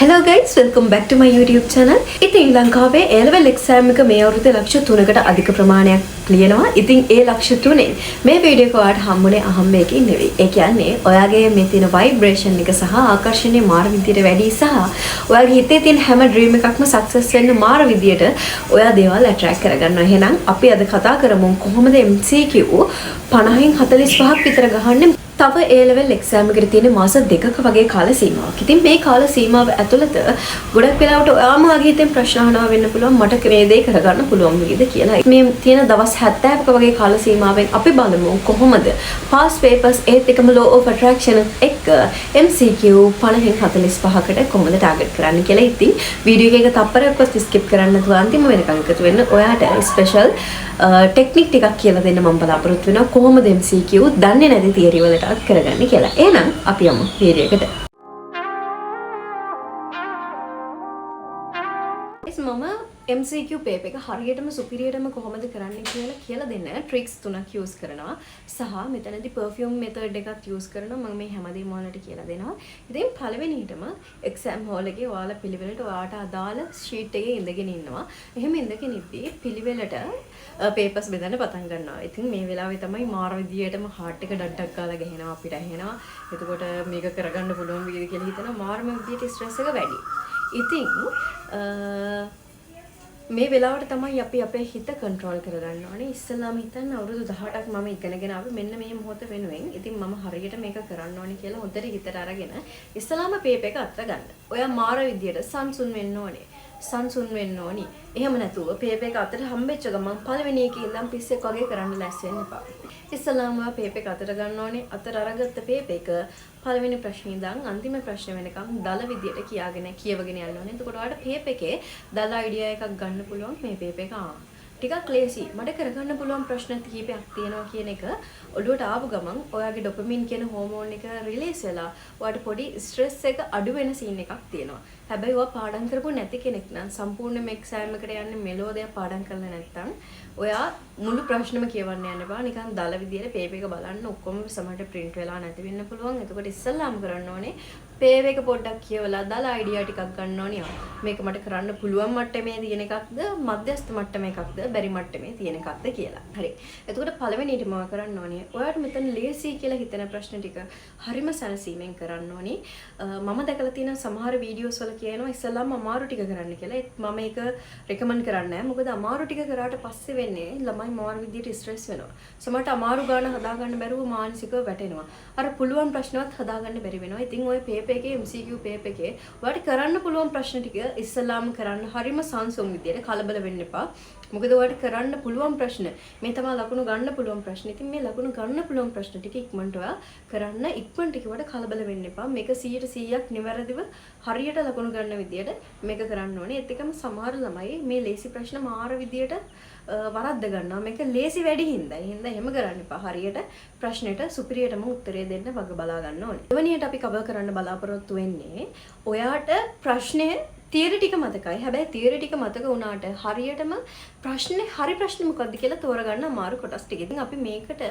Hello guys, welcome back to my YouTube channel. ඉතින් ලංකාවේ A-level exam එක මේ අවුරුද්දේ ලක්ෂ 3කට අධික ප්‍රමාණයක් ලියනවා. ඉතින් ඒ ලක්ෂ 3ෙන් මේ වීඩියෝ එක ඔයාලට හම්බුනේ අහම්බයකින් නෙවෙයි. ඒ කියන්නේ ඔයාගේ මේ තියෙන vibration එක සහ ආකර්ෂණීය මාර විදියට වැඩි සහ ඔයාගේ හිතේ තියෙන හැම dream එකක්ම success වෙන්න මාර විදියට ඔයා දේවල් attract කරගන්නවා. එහෙනම් අපි අද කතා කරමු කොහොමද MCQ 50න් 45ක් විතර ගහන්නේ. තව A-level exam එකට තියෙන මාස දෙකක වගේ කාල සීමාවක්. ඉතින් මේ කාල සීමාව ඇතුළත ගොඩක් වෙලාවට ඔයාම වගේ හිතෙන් ප්‍රශ්න අහනවා වෙන්න පුළුවන් මට මේ දේ කරගන්න පුළුවන් වේද කියලා. මේ තියෙන දවස් 70ක වගේ කාල සීමාවෙන් අපි බලමු කොහොමද past papers ඒත් එකම law of attraction එක්ක MCQ 50න් 45කට කොහොමද target කරන්න කියලා. ඉතින් වීඩියෝ එක තප්පරයක්වත් skip කරන්න නැතුව අන්තිම වෙනකන් එකතු වෙන්න. ඔයාට special ටෙක්නික් ටිකක් කියලා දෙන්න මම බලාපොරොත්තු වෙනවා කොහොමද MCQ දන්නේ නැති තියරි වලට කරගන්නේ කියලා. එහෙනම් අපි යමු වීඩියෝ එකට. මම MCQ paper එක හරියටම සුපිරියටම කොහොමද කරන්නේ කියලා දෙන්න ට්‍රික්ස් තුනක් යූස් කරනවා. සහ මෙතනදී perfume method එකක් යූස් කරනවා. මම මේ හැමදේම ඔයාලට කියලා දෙනවා. ඉතින් පළවෙනියටම exam hall එකේ ඔයාලා පිළිවෙලට ඔයාට අදාළ sheet එකේ ඉඳගෙන ඉන්නවා. එහෙම ඉඳගෙන ඉද්දී පිළිවෙලට papers බෙදන්න පටන් ගන්නවා. ඉතින් මේ වෙලාවේ තමයි මාර විදියටම heart එක ඩඩක් ගාලා ගහනවා අපිට ඇහෙනවා. එතකොට මේක කරගන්න පුළුවන් වේද කියලා හිතනවා. මාරම විදියට stress එක වැඩි. ඉතින් මේ වෙලාවට තමයි අපි අපේ හිත කන්ට්‍රෝල් කරගන්න ඕනේ. ඉස්සෙල්ලාම හිතන්න අවුරුදු 18ක් මම ඉගෙනගෙන ආවේ මෙන්න මේ මොහොත වෙනුවෙන්. ඉතින් මම හරියට මේක කරන්න ඕනේ කියලා හොඳට හිතට අරගෙන ඉස්සෙල්ලාම පේපර් එක අත්ත ගන්න. ඔයා මාර විදියට සංසුන් වෙන්න ඕනේ. සංසුන් වෙන්න ඕනි. එහෙම නැතුව පේපර් එක අතට හම්බෙච්ච ගමන් පළවෙනි එකේ ඉඳන් පිස්සෙක් වගේ කරන්න ලැස් වෙන්න එපා. ඉස්සෙල්ලාම ඔයා පේපර් එක අතට ගන්න ඕනේ. අතට අරගත්ත පේපර් එක පළවෙනි ප්‍රශ්නේ ඉඳන් අන්තිම ප්‍රශ්න වෙනකම් දල විදියට කියවගෙන යන්න ඕනේ. එතකොට ඔයාලට පේපර් එකේ දල අයිඩියා එකක් ගන්න පුළුවන් මේ පේපර් එක ටිකක් ලේසි. මට කරගන්න පුළුවන් ප්‍රශ්න කීපයක් තියෙනවා කියන එක ඔළුවට ආපු ගමන් ඔයාගේ ඩොපමින් කියන හෝමෝන් එක රිලීස් වෙලා ඔයාට පොඩි ස්ට්‍රෙස් එක අඩු වෙන සීන් එකක් තියෙනවා. හැබැයි ඔයා පාඩම් කරපු නැති කෙනෙක් නම් සම්පූර්ණයෙන්ම එක්සෑම් එකට යන්නේ මෙලෝඩියක් පාඩම් කරලා නැත්නම් ඔයා මුළු ප්‍රශ්නෙම කියවන්න යන්න එපා. නිකන් දල විදියට පේපර් එක බලන්න ඔක්කොම සමහරට print වෙලා නැති වෙන්න පුළුවන්. එතකොට ඉස්සල්ලාම කරන්න ඕනේ පේපර් එක පොඩ්ඩක් කියවලා දල අයිඩියා ටිකක් ගන්න ඕනේ. මේක මට කරන්න පුළුවන් මට්ටමේ තියෙන එකක්ද මධ්‍යස්ථ මට්ටමේ එකක්ද බැරි මට්ටමේ තියෙන එකක්ද කියලා. හරි. එතකොට පළවෙනියට මොකක් කරන්න ඕනේ? ඔයාට මෙතන ලේසි කියලා හිතෙන ප්‍රශ්න ටික හරිම සැලසීමෙන් කරන්න ඕනේ. මම දැකලා තියෙන සමහර වීඩියෝස් වල කියනවා ඉස්සල්ලාම අමාරු ටික කරන්න කියලා. මම ඒක රෙකමන්ඩ් කරන්නේ නැහැ. මොකද අමාරු ටික කරාට පස්සේ වෙන්නේ ළමයි මාර විදියට ස්ට්‍රෙස් වෙනවා. සමහරට අමාරු ගාන හදාගන්න බැරුව මානසිකව වැටෙනවා. අර පුළුවන් ප්‍රශ්නවත් හදාගන්න බැරි වෙනවා. ඉතින් ඔය පේපර් එකේ MCQ පේපර් එකේ ඔයාලට කරන්න පුළුවන් ප්‍රශ්න ටික ඉස්සල්ලාම කරන්න හරිම සංසුන් විදියට කලබල වෙන්න එපා. මොකද ඔයාලට කරන්න පුළුවන් ප්‍රශ්න මේ තමයි ලකුණු ගන්න පුළුවන් ප්‍රශ්න. ඉතින් මේ ලකුණු ගන්න පුළුවන් ප්‍රශ්න ටික ඉක්මනට ඔයා කරන්න ඉක්මනට කිව්වට කලබල වෙන්න එපා. මේක 100%ක් නිවැරදිව හරියට ලකුණු ගන්න විදියට මේක කරන්න ඕනේ. ඒත් එකම සමහර ළමයි මේ ලේසි ප්‍රශ්න මාර විදියට වරද්ද ගන්නවා. මේක ලේසි වැඩි හින්දා. ඒ හින්දා එහෙම කරන්න එපා. හරියට ප්‍රශ්නෙට සුපිරියටම උත්තරය දෙන්න වග බලා ගන්න ඕනේ. දෙවැනියට අපි කවර් කරන්න බලාපොරොත්තු වෙන්නේ ඔයාට ප්‍රශ්නේ තියරි ටික මතකයි. හැබැයි තියරි ටික මතක වුණාට හරියටම හරි ප්‍රශ්නේ මොකක්ද කියලා තෝරගන්න අමාරු කොටස් ටික. ඉතින් අපි මේකට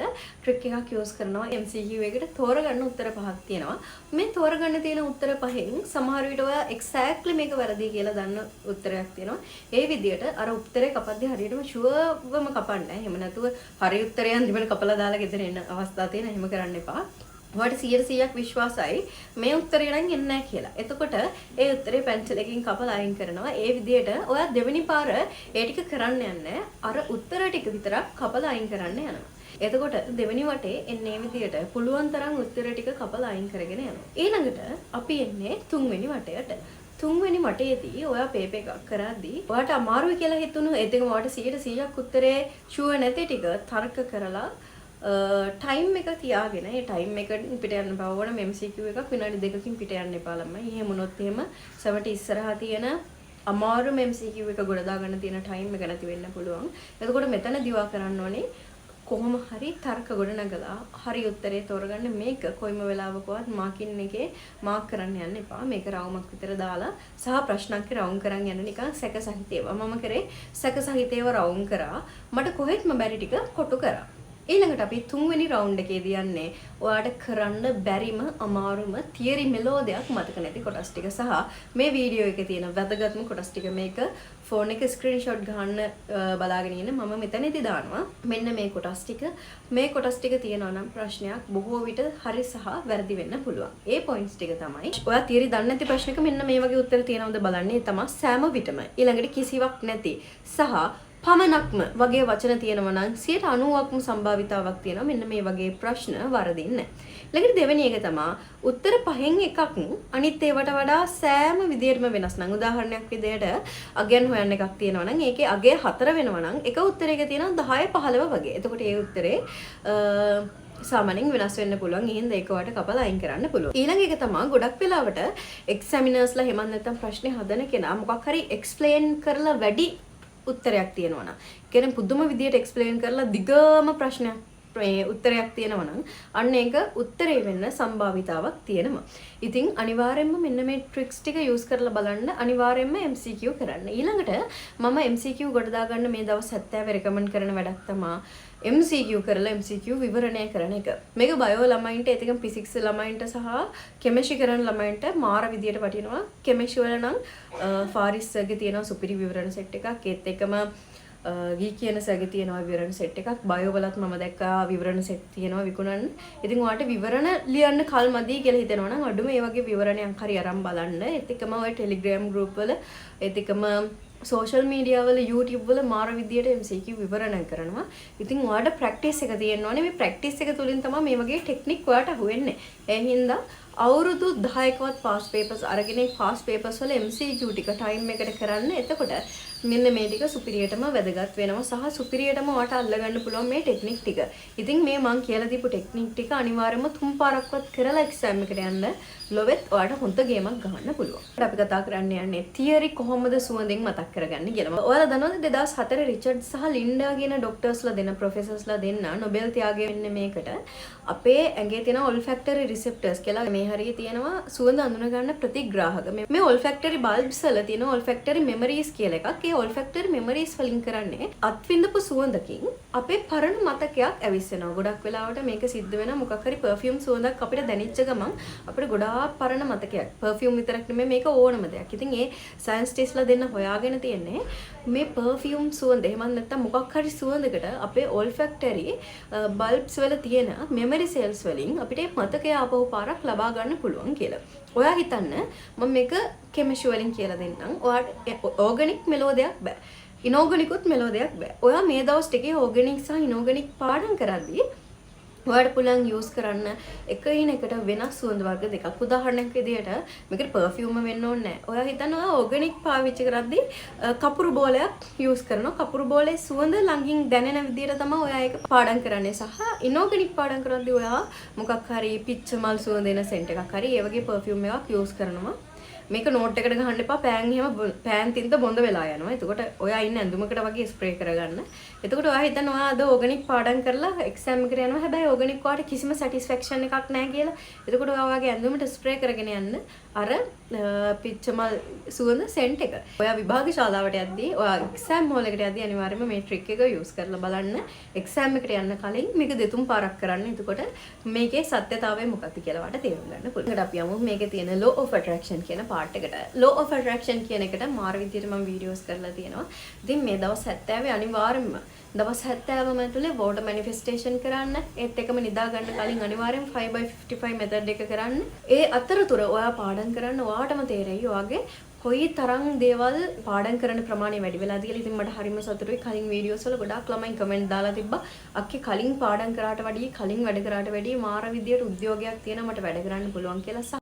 ට්‍රික් එකක් යූස් කරනවා. MCQ එකට තෝරගන්න උත්තර පහක් තියෙනවා. මේ තෝරගන්න තියෙන උත්තර පහෙන් සමහර විට ඔයා එක්සැක්ට්ලි මේක වැරදි කියලා දන්න උත්තරයක් තියෙනවා. ඒ විදිහට අර උත්තරේ කපද්දී හරියටම ෂුවර්වම කපන්න. එහෙම නැතුව හරි උත්තරය අන්තිමට කපලා දාලා ගෙදර එන්න අවස්ථා තියෙන. එහෙම කරන්න එපා. ඔයාට 100%ක් විශ්වාසයි මේ උත්තරේ නම් එන්නේ නැහැ කියලා. එතකොට ඒ උත්තරේ පෙන්සිල් එකකින් කපලා අයින් කරනවා. ඒ විදිහට ඔයා දෙවෙනි පාර ඒ ටික කරන්න යන්නේ අර උත්තර ටික විතරක් කපලා අයින් කරන්න යනවා. එතකොට දෙවෙනි වටේ එන්නේ මේ විදිහට පුළුවන් තරම් උත්තර ටික කපලා අයින් කරගෙන යනවා. ඊළඟට අපි එන්නේ තුන්වෙනි වටයට. තුන්වෙනි වටේදී ඔයා පේපර් එකක් කරද්දී ඔයාට අමාරුයි කියලා හිතුණු ඒත් එක ඔයාට 100%ක් උත්තරේ ෂුවර් නැති ටික තර්ක කරලා ටයිම් එක තියාගෙන ඒ ටයිම් එකට පිට යන්න බව වුණ MCQ එකක් විනාඩි 2කින් පිට යන්න එපා ළමයි. එහෙම වුණොත් එහෙම සමට ඉස්සරහා තියෙන අමාරුම MCQ එක ගොඩ දාගන්න තියෙන ටයිම් එක නැති වෙන්න පුළුවන්. එතකොට මෙතන දිවා කරන්න ඕනේ කොහොම හරි තර්ක ගොඩ නගලා හරි උත්තරේ තෝරගන්න. මේක කොයිම වෙලාවකවත් මාකින් එකේ මාක් කරන්න යන්න එපා. මේක රවුමක් විතර දාලා සහ ප්‍රශ්නක් රවුම් කරන් යන නිකන් සැකසහිතේව. මම කරේ සැකසහිතේව රවුම් කරා. මට කොහෙත්ම බැරි ටික කොටු කරා. ඊළඟට අපි තුන්වෙනි රවුන්ඩ් එකේදී යන්නේ ඔයාලට කරන්න බැරිම අමාරුම තියරි මෙලෝඩයක් මතක නැති කොටස් ටික සහ මේ වීඩියෝ එකේ තියෙන වැදගත්ම කොටස් ටික මේක ෆෝන් එක ස්ක්‍රීන්ෂොට් ගන්න බලාගෙන ඉන්න මම මෙතනදී දානවා. මෙන්න මේ කොටස් ටික තියෙනවා නම් ප්‍රශ්නයක් බොහෝ විට හරි සහ වැරදි වෙන්න පුළුවන්. ඒ පොයින්ට්ස් ටික තමයි. ඔයා තියරි දන්නේ නැති ප්‍රශ්නක මෙන්න මේ වගේ උත්තර තියෙනවද බලන්නේ. ඒ තමයි සෑම විටම ඊළඟට කිසිවක් නැති සහ පමණක්ම වගේ වචන තියෙනවා නම් 90%ක්ම සම්භාවිතාවක් තියෙනවා මෙන්න මේ වගේ ප්‍රශ්න වරදින්නේ. ඊළඟට දෙවෙනි එක තමයි උත්තර පහෙන් එකක් අනිත් ඒවට වඩා සෑම විදියටම වෙනස් නම් උදාහරණයක් විදියට අගයන් හොයන්න එකක් තියෙනවා නම් ඒකේ අගය 4 වෙනවා නම් එක උත්තරයක තියෙනවා 10 15 වගේ. එතකොට ඒ උත්තරේ සාමාන්‍යයෙන් වෙනස් වෙන්න පුළුවන්. එහෙනම් ඒක වට කපලා අයින් කරන්න පුළුවන්. ඊළඟ එක තමයි ගොඩක් වෙලාවට එක්සැමිනර්ස්ලා එහෙම නැත්නම් ප්‍රශ්නේ හදන කෙනා මොකක් හරි එක්ස්ප්ලেইন කරලා වැඩි උත්තරයක් තියෙනවා නම් කියන්නේ පුදුම විදියට එක්ස්ප්ලেইন කරලා දිගම ප්‍රශ්නයක් උත්තරයක් තියෙනවා නම් අන්න ඒක උත්තරේ වෙන්න සම්භාවිතාවක් තියෙනවා. ඉතින් අනිවාර්යයෙන්ම මෙන්න මේ ට්‍රික්ස් ටික යූස් කරලා බලන්න අනිවාර්යයෙන්ම MCQ කරන්න. ඊළඟට මම MCQ ගොඩ දාගන්න මේ දවස් 70 රෙකමන්ඩ් කරන වැඩක් තමයි MCQ කරලා MCQ විවරණය කරන එක. මේක බයෝ ළමයින්ට ඒකම ෆිසික්ස් ළමයින්ට සහ කෙමිස්ට්‍රි කරන ළමයින්ට මාර විදියට වටිනවා. කෙමිස්ට්‍රි වල නම් ෆාරිස් සර්ගේ තියෙනවා සුපිරි විවරණ සෙට් එකක්. ඒත් එකම ගී කියන සර්ගේ තියෙනවා විවරණ සෙට් එකක්. බයෝ වලත් මම දැක්කා විවරණ සෙට් තියෙනවා විකුණන්න. ඉතින් ඔයාලට විවරණ ලියන්න කල්මදී කියලා හිතෙනවා නම් අඩුම මේ වගේ විවරණයක් හරි අරන් බලන්න. ඒත් එකම ඔය ටෙලිග්‍රෑම් ගෲප් වල ඒත් එකම සෝෂල් මීඩියා වල YouTube වල මාර විදියට MCQ විවරණ කරනවා. ඉතින් ඔයාලට ප්‍රැක්ටිස් එක තියෙන්න ඕනේ. මේ ප්‍රැක්ටිස් එක තුලින් තමයි මේ වගේ ටෙක්නික් ඔයාලට අහුවෙන්නේ. ඒ හින්දා අවුරුදු 10කවත් පාස් පේපර්ස් අරගෙන පාස් පේපර්ස් වල MCQ ටික ටයිම් එකට කරන්න. එතකොට මෙන්න මේ ටික සුපිරියටම වැදගත් වෙනවා සහ සුපිරියටම ඔයාලට අල්ලගන්න පුළුවන් මේ ටෙක්නික් ටික. ඉතින් මේ මම කියලා දීපු ටෙක්නික් ටික අනිවාර්යයෙන්ම 3 පාරක්වත් කරලා එක්සෑම් එකට යන්න ලොවෙත් ඔයාලට හොඳ ගේමක් ගහන්න පුළුවන්. අපි කතා කරන්න යන්නේ තියරි කොහොමද සුවඳින් මතක් කරගන්නේ කියලා. ඔයාලා දන්නවද 2004 රිචඩ් සහ ලින්ඩා කියන ડોක්ටර්ස්ලා දෙන ප්‍රොෆෙසර්ස්ලා දෙන්න නොබෙල් ත්‍යාගය වෙන්නේ මේකට. අපේ ඇඟේ තියෙන ඔල්ෆැක්ටරි රිසෙප්ටර්ස් කියලා මේ හරිය තියෙනවා සුවඳ අඳුන ගන්න ප්‍රතිග්‍රාහක. මේ ඔල්ෆැක්ටරි බල්බ්ස් වල තියෙන ඔල්ෆැක්ටරි මෙමරීස් කියලා එකක්. ඒ ඔල්ෆැක්ටරි මෙමරීස් වලින් කරන්නේ අත්විඳපු සුවඳකින් අපේ පරණ මතකයක් ඇවිස්සෙනවා. ගොඩක් වෙලාවට මේක සිද්ධ වෙනවා මොකක් හරි පර්ෆියුම් සුවඳක් අපිට දැනෙච්ච ගමන් අපිට ගොඩාක් පරණ මතකයක්. පර්ෆියුම් විතරක් නෙමෙයි මේක ඕනම දෙයක්. ඉතින් ඒ සයන්ස් ටෙස්ට්ලා දෙන්න හොයාගෙන තියෙන්නේ මේ පර්ෆියුම් සුවඳ එහෙම නැත්නම් මොකක් හරි සුවඳකට අපේ ඔල්ෆැක්ටරි බල්බ්ස් වල තියෙන මෙමරි සෙල්ස් වලින් අපිට මතකය ආපහු පාරක් ලබා ගන්න පුළුවන් කියලා. ඔයා හිතන්න මම මේක කෙමිස්ට්‍රි වලින් කියලා දෙන්නම්. ඔයාට ඕගනික් මෙලෝඩයක් බෑ. ඉනෝගනිකුත් මෙලෝඩයක් බෑ. ඔයා මේ දවස් ටිකේ ඕගනික් සහ ඉනෝගනික් පාඩම් කරද්දී ඔයාලට පුළුවන් යූස් කරන්න එකිනෙකට වෙනස් සුවඳ වර්ග දෙකක්. උදාහරණයක් විදියට මේකට පර්ෆියුම් වෙන්න ඕනේ නැහැ. ඔයා හිතන්න ඔයා ඕගනික් පාවිච්චි කරද්දී කපුරු බෝලයක් යූස් කරනවා. කපුරු බෝලේ සුවඳ ළඟින් දැනෙන විදියට තමයි ඔයා ඒක පාඩම් කරන්නේ. සහ ඉනෝගනික් පාඩම් කරද්දී ඔයා මොකක් හරි පිච්ච මල් සුවඳ දෙන සෙන්ට් එකක් හරි ඒ වගේ පර්ෆියුම් එකක් යූස් කරනවා. මේක නෝට් එකට ගහන්න එපා. පෑන් එහෙම පෑන් තින්ත බොඳ වෙලා යනවා. එතකොට ඔයා ඉන්න ඇඳුමකට වගේ ස්ප්‍රේ කරගන්න. එතකොට ඔයා හිතන්න ඔයා අද ඕගනික් පාඩම් කරලා එක්සෑම් එකට යනවා. හැබැයි ඕගනික් වාට කිසිම සැටිස්ෆැක්ෂන් එකක් නැහැ කියලා. එතකොට ඔයා වගේ ඇඳුමට ස්ප්‍රේ කරගෙන යන්න අර පිච්චමල් සුවඳ සෙන්ට් එක. ඔයා විභාග ශාලාවට යද්දී ඔයා එක්සෑම් හෝල් එකට යද්දී අනිවාර්යයෙන්ම මේ ට්‍රික් එක යූස් කරලා බලන්න. එක්සෑම් එකට යන්න කලින් මේක දෙතුන් පාරක් කරන්න. එතකොට මේකේ සත්‍යතාවය මොකක්ද කියලා වට තේරුම් ගන්න පුළුවන්. ඊට අපි යමු මේකේ තියෙන law of attraction කියන part එකට. law of attraction කියන එකට මාර විදියට මම වීඩියෝස් කරලා තියෙනවා. ඉතින් මේ දවස් 70 අනිවාර්යයෙන්ම දවස් 70ම ඇතුලේ water manifestation කරන්න. ඒත් එකම නිදා ගන්න කලින් අනිවාර්යෙන් 5/55 method එක කරන්න. ඒ අතරතුර ඔයා පාඩම් කරන්න ඔයාටම තේරෙයි ඔයාගේ කොයි තරම් දේවල් පාඩම් කරන ප්‍රමාණය වැඩි වෙලාද කියලා. ඉතින් මට හරිම සතුටුයි. කලින් වීඩියෝස් වල ගොඩාක් ළමයි කමෙන්ට් දාලා තිබ්බා. අක්කේ කලින් පාඩම් කරාට වැඩිය කලින් වැඩ කරාට වැඩිය මාර විදියට උද්‍යෝගයක් තියෙනවා මට වැඩ කරන්න පුළුවන් කියලා.